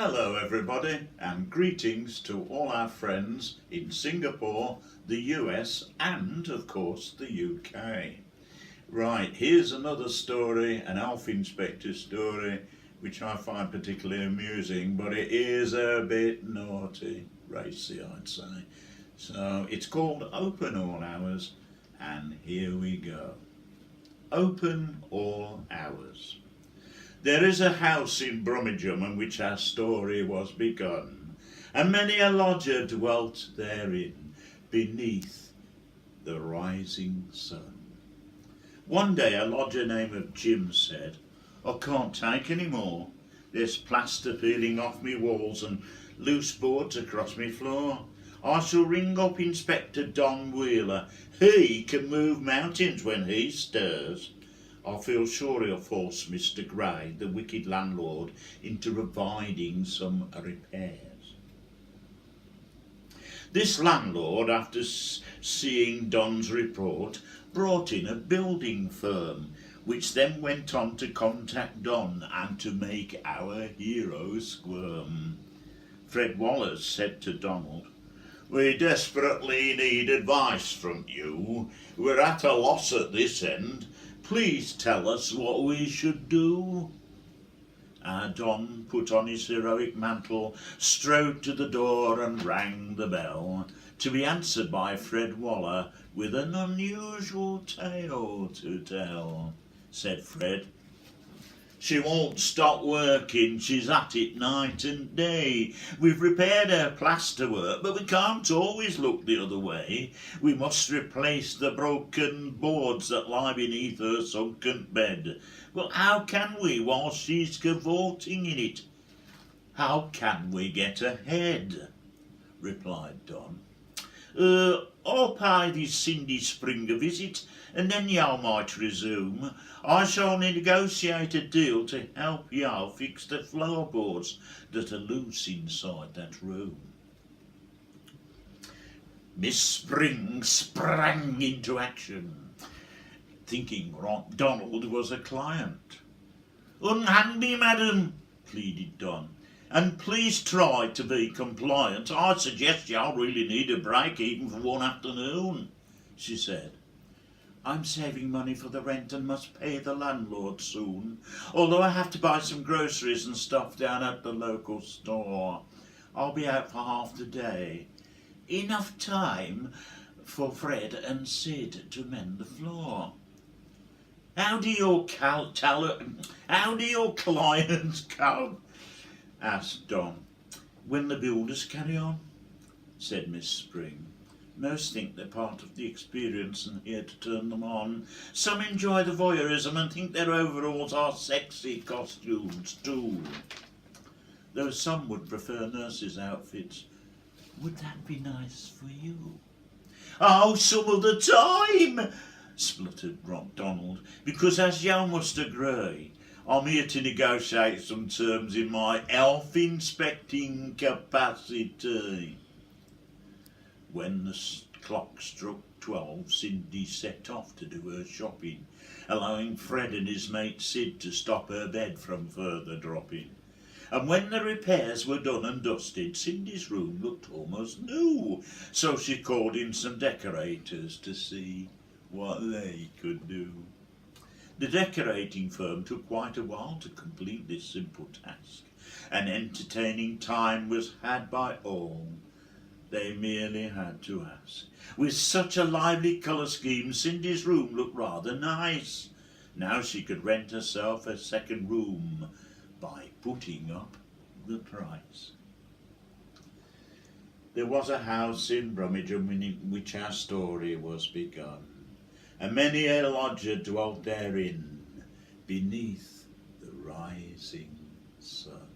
Hello everybody, and greetings to all our friends in Singapore, the US and of course the UK. Right, here's another story, an Elf Inspector story, which I find particularly amusing, but it is a bit naughty, racy I'd say. So it's called Open All Hours, and here we go. Open All Hours. There is a house in Brummagem in which our story was begun, and many a lodger dwelt therein, beneath the rising sun. One day a lodger named Jim said, "I can't take any more. There's plaster peeling off me walls and loose boards across me floor. I shall ring up Inspector Don Wheeler. He can move mountains when he stirs. I feel sure he'll force Mr. Gray, the wicked landlord, into providing some repairs." This landlord, after seeing Don's report, brought in a building firm, which then went on to contact Don and to make our hero squirm. Fred Wallace said to Donald, "We desperately need advice from you. We're at a loss at this end. Please tell us what we should do." Our Don put on his heroic mantle, strode to the door and rang the bell, to be answered by Fred Waller with an unusual tale to tell. Said Fred, "She won't stop working, she's at it night and day. We've repaired her plasterwork, but we can't always look the other way. We must replace the broken boards that lie beneath her sunken bed. Well, how can we while she's cavorting in it? How can we get ahead?" replied Don. "I'll pay this Cindy Spring a visit, and then y'all might resume. I shall negotiate a deal to help y'all fix the floorboards that are loose inside that room." Miss Spring sprang into action, thinking Donald was a client. "Unhand me, madam," pleaded Don, "and please try to be compliant. I suggest y'all really need a break even for one afternoon," she said. "I'm saving money for the rent and must pay the landlord soon, although I have to buy some groceries and stuff down at the local store. I'll be out for half the day. Enough time for Fred and Sid to mend the floor." How do your clients come?" asked Don. "When the builders carry on," said Miss Spring. "Most think they're part of the experience and here to turn them on. Some enjoy the voyeurism and think their overalls are sexy costumes too. Though some would prefer nurses' outfits. Would that be nice for you?" "Oh, some of the time," spluttered Donald, "because as you must agree, I'm here to negotiate some terms in my elf inspecting capacity." When the clock struck 12, Cindy set off to do her shopping, allowing Fred and his mate Sid to stop her bed from further dropping. And when the repairs were done and dusted, Cindy's room looked almost new, so she called in some decorators to see what they could do. The decorating firm took quite a while to complete this simple task. An entertaining time was had by all. They merely had to ask. With such a lively colour scheme, Cindy's room looked rather nice. Now she could rent herself a second room by putting up the price. There was a house in Brummagem in which our story was begun, and many a lodger dwelt therein, beneath the rising sun.